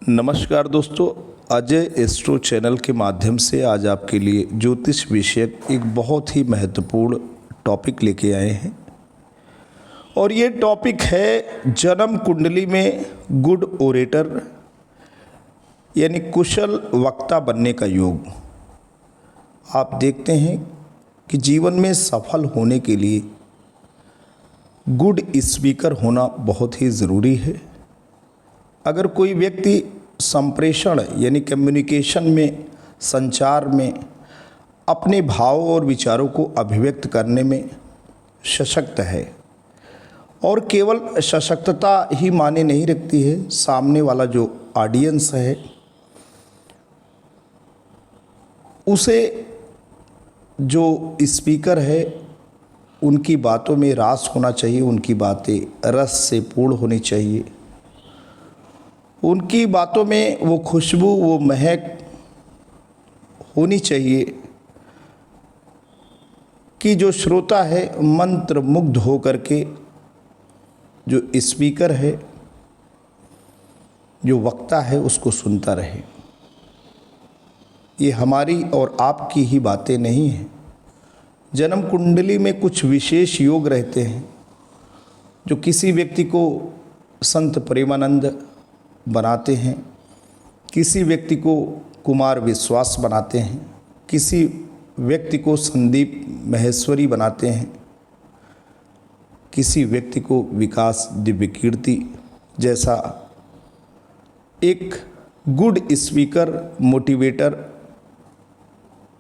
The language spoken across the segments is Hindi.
नमस्कार दोस्तों, अजय एस्ट्रो चैनल के माध्यम से आज आपके लिए ज्योतिष विषयक एक बहुत ही महत्वपूर्ण टॉपिक लेके आए हैं। और ये टॉपिक है जन्म कुंडली में गुड ओरेटर यानी कुशल वक्ता बनने का योग। आप देखते हैं कि जीवन में सफल होने के लिए गुड स्पीकर होना बहुत ही ज़रूरी है। अगर कोई व्यक्ति संप्रेषण यानी कम्युनिकेशन में, संचार में अपने भाव और विचारों को अभिव्यक्त करने में सशक्त है और केवल सशक्तता ही माने नहीं रखती है, सामने वाला जो ऑडियंस है उसे जो स्पीकर है उनकी बातों में रास होना चाहिए, उनकी बातें रस से पूर्ण होनी चाहिए, उनकी बातों में वो खुशबू, वो महक होनी चाहिए कि जो श्रोता है मंत्र मुग्ध हो करके जो स्पीकर है, जो वक्ता है उसको सुनता रहे। ये हमारी और आपकी ही बातें नहीं हैं। जन्म कुंडली में कुछ विशेष योग रहते हैं जो किसी व्यक्ति को संत प्रेमानंद बनाते हैं, किसी व्यक्ति को कुमार विश्वास बनाते हैं, किसी व्यक्ति को संदीप महेश्वरी बनाते हैं, किसी व्यक्ति को विकास दिव्य कीर्ति जैसा एक गुड स्पीकर, मोटिवेटर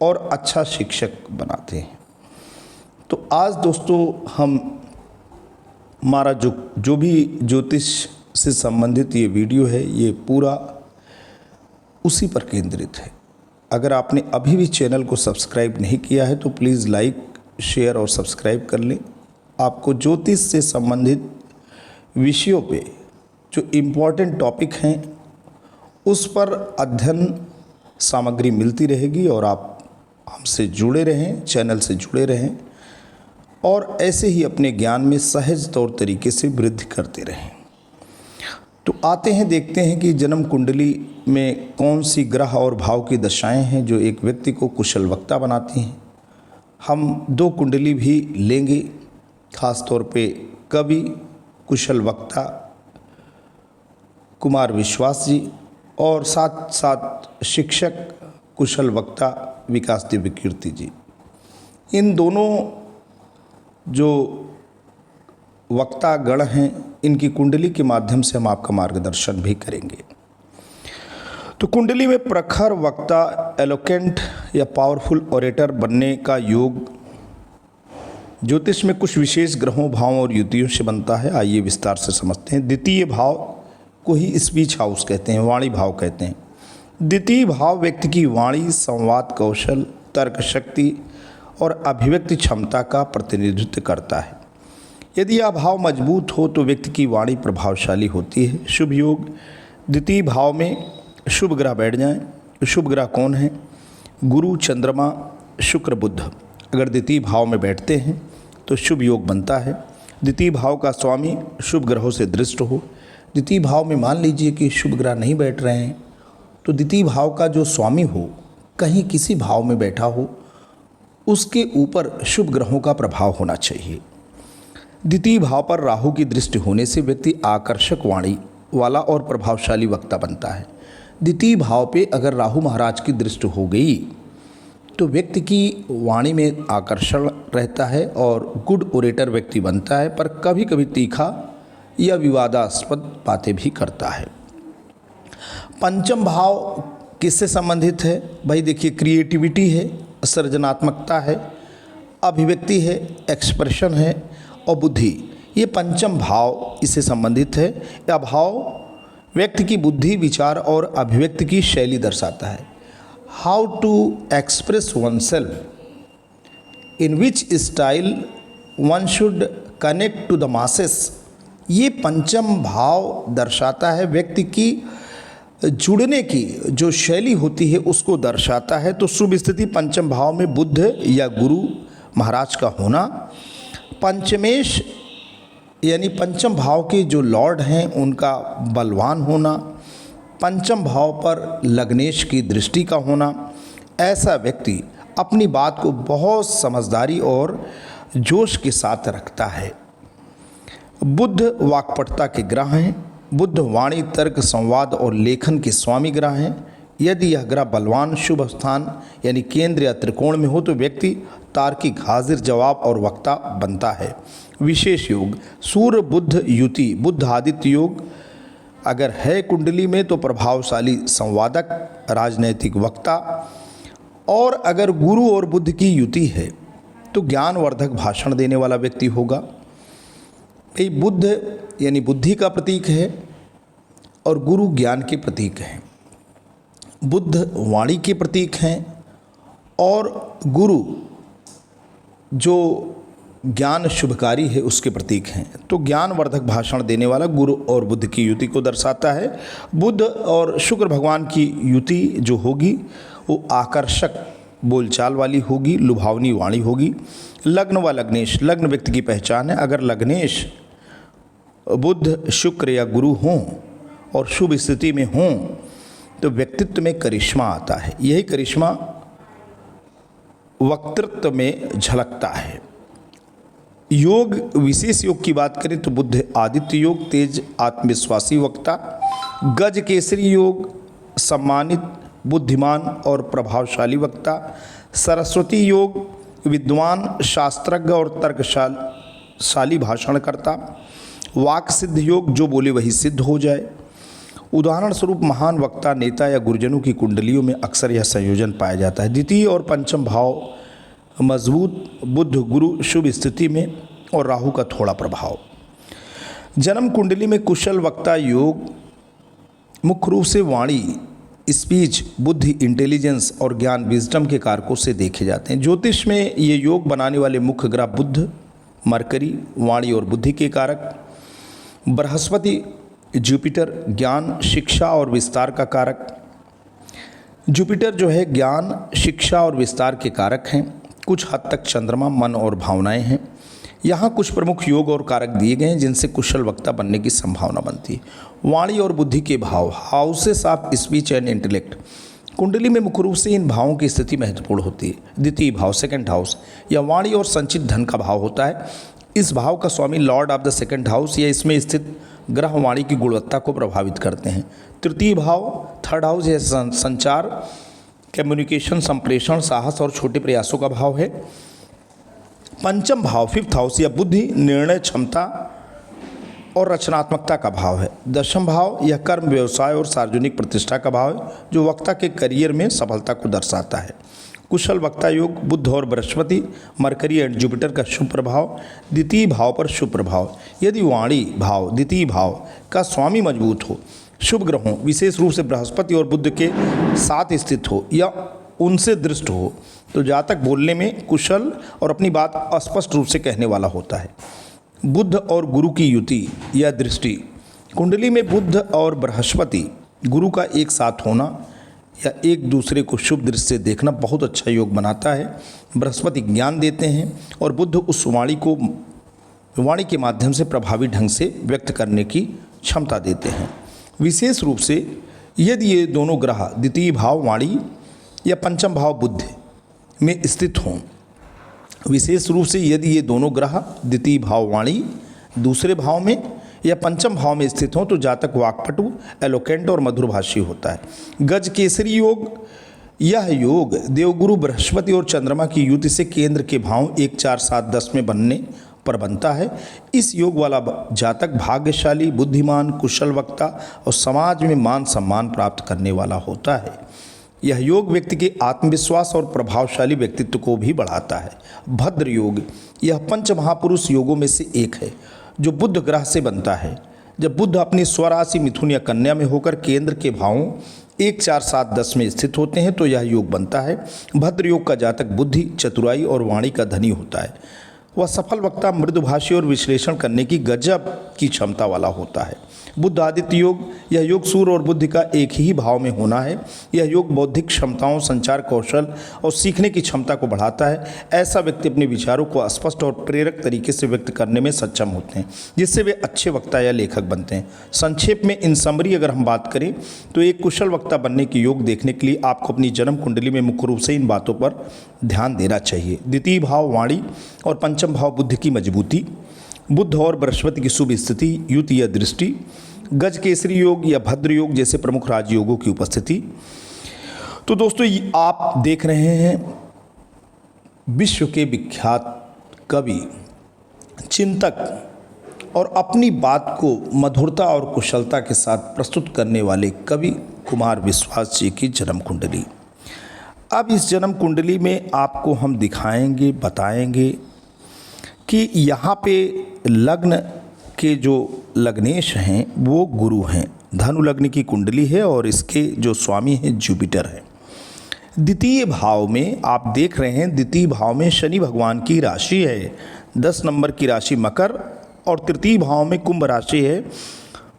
और अच्छा शिक्षक बनाते हैं। तो आज दोस्तों हमारा जो भी ज्योतिष से संबंधित ये वीडियो है ये पूरा उसी पर केंद्रित है। अगर आपने अभी भी चैनल को सब्सक्राइब नहीं किया है तो प्लीज़ लाइक, शेयर और सब्सक्राइब कर लें। आपको ज्योतिष से संबंधित विषयों पे जो इम्पोर्टेंट टॉपिक हैं उस पर अध्ययन सामग्री मिलती रहेगी और आप हमसे जुड़े रहें, चैनल से जुड़े रहें और ऐसे ही अपने ज्ञान में सहज तौर तरीके से वृद्धि करते रहें। तो आते हैं, देखते हैं कि जन्म कुंडली में कौन सी ग्रह और भाव की दशाएं हैं जो एक व्यक्ति को कुशल वक्ता बनाती हैं। हम दो कुंडली भी लेंगे, खास तौर पे कवि कुशल वक्ता कुमार विश्वास जी और साथ साथ शिक्षक कुशल वक्ता विकास दिव्य कीर्ति जी। इन दोनों जो वक्ता गण हैं इनकी कुंडली के माध्यम से हम आपका मार्गदर्शन भी करेंगे। तो कुंडली में प्रखर वक्ता, एलोकेंट या पावरफुल ओरेटर बनने का योग ज्योतिष में कुछ विशेष ग्रहों, भावों और युतियों से बनता है। आइए विस्तार से समझते हैं। द्वितीय भाव को ही स्पीच हाउस कहते हैं, वाणी भाव कहते हैं। द्वितीय भाव व्यक्ति की वाणी, संवाद कौशल, तर्क शक्ति और अभिव्यक्ति क्षमता का प्रतिनिधित्व करता है। यदि यह भाव मजबूत हो तो व्यक्ति की वाणी प्रभावशाली होती है। शुभ योग, द्वितीय भाव में शुभ ग्रह बैठ जाएं। शुभ ग्रह कौन है? गुरु, चंद्रमा, शुक्र, बुध अगर द्वितीय भाव में बैठते हैं तो शुभ योग बनता है। द्वितीय भाव का स्वामी शुभ ग्रहों से दृष्ट हो। द्वितीय भाव में मान लीजिए कि शुभ ग्रह नहीं बैठ रहे हैं तो द्वितीय भाव का जो स्वामी हो कहीं किसी भाव में बैठा हो, उसके ऊपर शुभ ग्रहों का प्रभाव होना चाहिए। द्वितीय भाव पर राहु की दृष्टि होने से व्यक्ति आकर्षक वाणी वाला और प्रभावशाली वक्ता बनता है। द्वितीय भाव पे अगर राहु महाराज की दृष्टि हो गई तो व्यक्ति की वाणी में आकर्षण रहता है और गुड ओरेटर व्यक्ति बनता है, पर कभी कभी तीखा या विवादास्पद बातें भी करता है। पंचम भाव किससे संबंधित है? भाई देखिए, क्रिएटिविटी है, सृजनात्मकता है, अभिव्यक्ति है, एक्सप्रेशन है और बुद्धि। ये पंचम भाव इससे संबंधित है। यह भाव व्यक्ति की बुद्धि, विचार और अभिव्यक्ति की शैली दर्शाता है। How to express oneself, in which style one should connect to the masses. ये पंचम भाव दर्शाता है व्यक्ति की जुड़ने की जो शैली होती है उसको दर्शाता है। तो शुभ स्थिति पंचम भाव में बुध या गुरु महाराज का होना। पंचमेश यानी पंचम भाव के जो लॉर्ड हैं उनका बलवान होना, पंचम भाव पर लग्नेश की दृष्टि का होना, ऐसा व्यक्ति अपनी बात को बहुत समझदारी और जोश के साथ रखता है। बुध वाक्पटुता के ग्रह हैं। बुध वाणी, तर्क, संवाद और लेखन के स्वामी ग्रह हैं। यदि यह ग्रह बलवान शुभ स्थान यानी केंद्र या त्रिकोण में हो तो व्यक्ति तार्किक, हाजिर जवाब और वक्ता बनता है। विशेष योग सूर्य बुध युति, बुध आदित्य योग अगर है कुंडली में तो प्रभावशाली संवादक, राजनैतिक वक्ता, और अगर गुरु और बुध की युति है तो ज्ञानवर्धक भाषण देने वाला व्यक्ति होगा। ये बुध यानी बुद्धि का प्रतीक है और गुरु ज्ञान के प्रतीक हैं। बुध वाणी के प्रतीक हैं और गुरु जो ज्ञान शुभकारी है उसके प्रतीक हैं। तो ज्ञानवर्धक भाषण देने वाला गुरु और बुध की युति को दर्शाता है। बुध और शुक्र भगवान की युति जो होगी वो आकर्षक बोलचाल वाली होगी, लुभावनी वाणी होगी। लग्न व लग्नेश, लग्न व्यक्ति की पहचान है। अगर लग्नेश बुध, शुक्र या गुरु हों और शुभ स्थिति में हों तो व्यक्तित्व में करिश्मा आता है। यही करिश्मा वक्तृत्व में झलकता है। योग, विशेष योग की बात करें तो बुध आदित्य योग, तेज आत्मविश्वासी वक्ता। गज केसरी योग, सम्मानित, बुद्धिमान और प्रभावशाली वक्ता। सरस्वती योग, विद्वान, शास्त्रज्ञ और तर्कशाली भाषणकर्ता। वाक सिद्ध योग, जो बोले वही सिद्ध हो जाए। उदाहरण स्वरूप महान वक्ता, नेता या गुरुजनों की कुंडलियों में अक्सर यह संयोजन पाया जाता है। द्वितीय और पंचम भाव मजबूत, बुध गुरु शुभ स्थिति में और राहु का थोड़ा प्रभाव। जन्म कुंडली में कुशल वक्ता योग मुख्य रूप से वाणी, स्पीच, बुद्धि, इंटेलिजेंस और ज्ञान, विजडम के कारकों से देखे जाते हैं। ज्योतिष में ये योग बनाने वाले मुख्य ग्रह बुध, मरकरी, वाणी और बुद्धि के कारक। बृहस्पति, जुपिटर, ज्ञान, शिक्षा और विस्तार का कारक। जुपिटर जो है ज्ञान, शिक्षा और विस्तार के कारक हैं। कुछ हद तक चंद्रमा, मन और भावनाएं हैं। यहाँ कुछ प्रमुख योग और कारक दिए गए हैं जिनसे कुशल वक्ता बनने की संभावना बनती है। वाणी और बुद्धि के भाव, houses of speech and intellect. कुंडली में मुख्य रूप से इन भावों की स्थिति महत्वपूर्ण होती है। द्वितीय भाव, सेकंड हाउस, या वाणी और संचित धन का भाव होता है। इस भाव का स्वामी lord of the second house या इसमें स्थित ग्रह वाणी की गुणवत्ता को प्रभावित करते हैं। तृतीय भाव, थर्ड हाउस, या संचार, कम्युनिकेशन, संप्रेषण, साहस और छोटे प्रयासों का भाव है। पंचम भाव, फिफ्थ हाउस, या बुद्धि, निर्णय क्षमता और रचनात्मकता का भाव है। दशम भाव, यह कर्म, व्यवसाय और सार्वजनिक प्रतिष्ठा का भाव है जो वक्ता के करियर में सफलता को दर्शाता है। कुशल वक्ता योग बुध और बृहस्पति, मरकरी एंड जुपिटर का शुभ प्रभाव। द्वितीय भाव पर शुभ प्रभाव, यदि वाणी भाव द्वितीय भाव का स्वामी मजबूत हो, शुभ ग्रहों विशेष रूप से बृहस्पति और बुध के साथ स्थित हो या उनसे दृष्ट हो तो जातक बोलने में कुशल और अपनी बात स्पष्ट रूप से कहने वाला होता है। बुध और गुरु की युति या दृष्टि, कुंडली में बुध और बृहस्पति, गुरु का एक साथ होना या एक दूसरे को शुभ दृष्टि से देखना बहुत अच्छा योग बनाता है। बृहस्पति ज्ञान देते हैं और बुध उस वाणी के माध्यम से प्रभावी ढंग से व्यक्त करने की क्षमता देते हैं। विशेष रूप से यदि ये दोनों ग्रह द्वितीय भाव वाणी या पंचम भाव बुध में स्थित हों, विशेष रूप से यदि ये दोनों ग्रह द्वितीय भाव वाणी दूसरे भाव में या पंचम भाव में स्थित हों तो जातक वाक्पटु, एलोकेंट और मधुरभाषी होता है। गज केसरी योग, यह योग देवगुरु बृहस्पति और चंद्रमा की युति से केंद्र के भाव 1, 4, 7, 10 में बनने पर बनता है। इस योग वाला जातक भाग्यशाली, बुद्धिमान, कुशल वक्ता और समाज में मान सम्मान प्राप्त करने वाला होता है। यह योग व्यक्ति के आत्मविश्वास और प्रभावशाली व्यक्तित्व को भी बढ़ाता है। भद्र योग, यह पंच महापुरुष योगों में से एक है जो बुध ग्रह से बनता है। जब बुध अपनी स्वराशि मिथुन या कन्या में होकर केंद्र के भावों 1, 4, 7, 10 में स्थित होते हैं तो यह योग बनता है। भद्र योग का जातक बुद्धि, चतुराई और वाणी का धनी होता है। वह सफल वक्ता, मृदुभाषी और विश्लेषण करने की गजब की क्षमता वाला होता है। बुद्ध आदित्य योग, यह योग सूर्य और बुद्ध का एक ही भाव में होना है। यह योग बौद्धिक क्षमताओं, संचार कौशल और सीखने की क्षमता को बढ़ाता है। ऐसा व्यक्ति अपने विचारों को स्पष्ट और प्रेरक तरीके से व्यक्त करने में सक्षम होते हैं, जिससे वे अच्छे वक्ता या लेखक बनते हैं। संक्षेप में इन समरी अगर हम बात करें तो एक कुशल वक्ता बनने के योग देखने के लिए आपको अपनी जन्म कुंडली में मुख्य रूप से इन बातों पर ध्यान देना चाहिए। द्वितीय भाव वाणी और पंचम भाव बुद्ध की मजबूती, बुद्ध और बृहस्पति की शुभ स्थिति, युति या दृष्टि, गज केसरी योग या भद्र योग जैसे प्रमुख राजयोगों की उपस्थिति। तो दोस्तों आप देख रहे हैं विश्व के विख्यात कवि, चिंतक और अपनी बात को मधुरता और कुशलता के साथ प्रस्तुत करने वाले कवि कुमार विश्वास जी की जन्म कुंडली। अब इस जन्म कुंडली में आपको हम दिखाएंगे, बताएंगे कि यहाँ पे लग्न के जो लग्नेश हैं वो गुरु हैं। धनु लग्न की कुंडली है और इसके जो स्वामी हैं जुपिटर हैं। द्वितीय भाव में आप देख रहे हैं, द्वितीय भाव में शनि भगवान की राशि है, 10 नंबर की राशि मकर, और तृतीय भाव में कुंभ राशि है।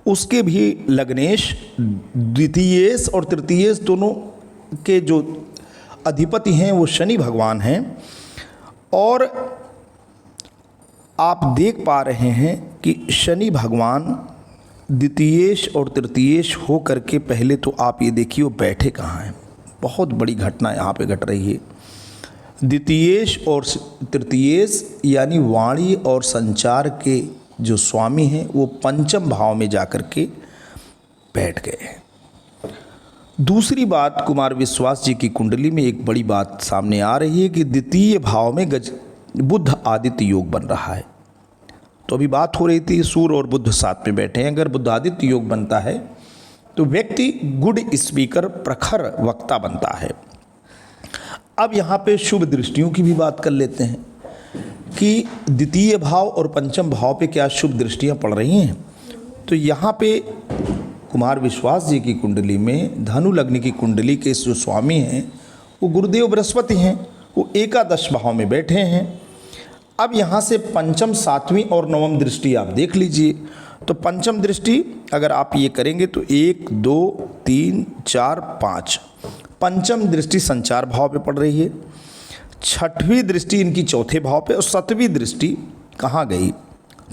उसके भी लग्नेश द्वितीयेश और तृतीयेश दोनों के जो अधिपति हैं वो शनि भगवान हैं। और आप देख पा रहे हैं कि शनि भगवान द्वितीयेश और तृतीयेश हो करके, पहले तो आप ये देखिए वो बैठे कहाँ हैं। बहुत बड़ी घटना यहाँ पे घट रही है। द्वितीयेश और तृतीयेश यानी वाणी और संचार के जो स्वामी हैं वो पंचम भाव में जाकर के बैठ गए हैं। दूसरी बात, कुमार विश्वास जी की कुंडली में एक बड़ी बात सामने आ रही है कि द्वितीय भाव में बुद्ध आदित्य योग बन रहा है। तो अभी बात हो रही थी सूर्य और बुद्ध साथ में बैठे हैं। अगर बुद्ध आदित्य योग बनता है तो व्यक्ति गुड स्पीकर, प्रखर वक्ता बनता है। अब यहाँ पे शुभ दृष्टियों की भी बात कर लेते हैं कि द्वितीय भाव और पंचम भाव पे क्या शुभ दृष्टियाँ पड़ रही हैं। तो यहाँ पे कुमार विश्वास जी की कुंडली में धनु लग्न की कुंडली के जो स्वामी हैं वो गुरुदेव बृहस्पति हैं, वो एकादश भाव में बैठे हैं। अब यहाँ से पंचम, सातवीं और नवम दृष्टि आप देख लीजिए। तो पंचम दृष्टि अगर आप ये करेंगे तो 1, 2, 3, 4, 5, पंचम दृष्टि संचार भाव पे पड़ रही है। छठवीं दृष्टि इनकी चौथे भाव पे, और सातवीं दृष्टि कहाँ गई,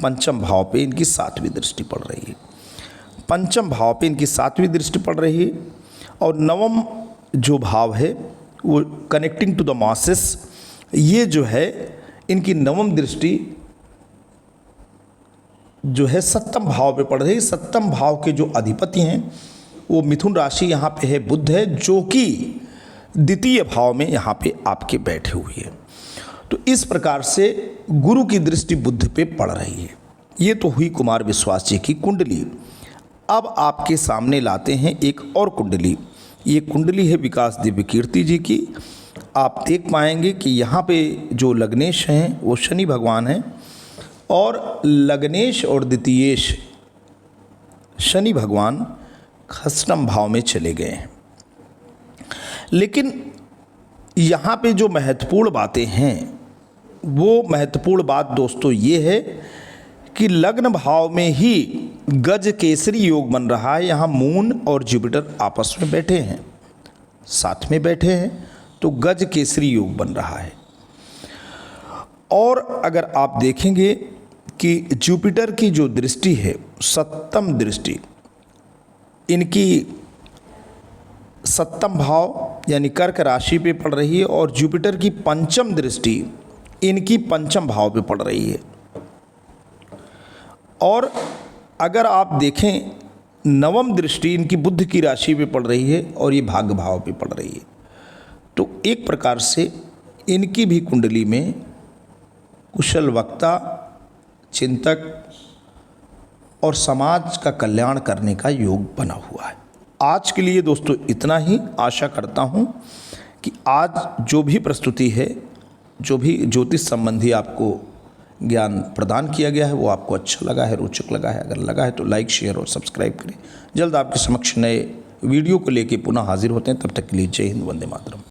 पंचम भाव पे इनकी सातवीं दृष्टि पड़ रही है। पंचम भाव पे इनकी सातवीं दृष्टि पड़ रही है। और नवम जो भाव है वो कनेक्टिंग टू द मासेस, ये जो है इनकी नवम दृष्टि जो है सप्तम भाव पे पड़ रही है। सप्तम भाव के जो अधिपति हैं वो मिथुन राशि यहाँ पे है, बुध है, जो कि द्वितीय भाव में यहाँ पे आपके बैठे हुए हैं। तो इस प्रकार से गुरु की दृष्टि बुध पे पड़ रही है। ये तो हुई कुमार विश्वास जी की कुंडली। अब आपके सामने लाते हैं एक और कुंडली। ये कुंडली है विकास दिव्य कीर्ति जी की। आप देख पाएंगे कि यहाँ पे जो लग्नेश हैं वो शनि भगवान हैं, और लग्नेश और द्वितीयेश शनि भगवान अष्टम भाव में चले गए हैं। लेकिन यहाँ पे जो महत्वपूर्ण बातें हैं वो महत्वपूर्ण बात दोस्तों ये है कि लग्न भाव में ही गज केसरी योग बन रहा है। यहाँ मून और जुपिटर आपस में बैठे हैं, साथ में बैठे हैं, तो गज केसरी योग बन रहा है। और अगर आप देखेंगे कि जुपिटर की जो दृष्टि है, सप्तम दृष्टि इनकी सप्तम भाव यानी कर्क राशि पे पड़ रही है, और जुपिटर की पंचम दृष्टि इनकी पंचम भाव पे पड़ रही है। और अगर आप देखें नवम दृष्टि इनकी बुध की राशि पे पड़ रही है और ये भाग्य भाव पे पड़ रही है। तो एक प्रकार से इनकी भी कुंडली में कुशल वक्ता, चिंतक और समाज का कल्याण करने का योग बना हुआ है। आज के लिए दोस्तों इतना ही। आशा करता हूँ कि आज जो भी प्रस्तुति है, जो भी ज्योतिष संबंधी आपको ज्ञान प्रदान किया गया है वो आपको अच्छा लगा है, रोचक लगा है। अगर लगा है तो लाइक, शेयर और सब्सक्राइब करें। जल्द आपके समक्ष नए वीडियो को लेकर पुनः हाजिर होते हैं। तब तक के लिए जय हिंद, वंदे मातरम।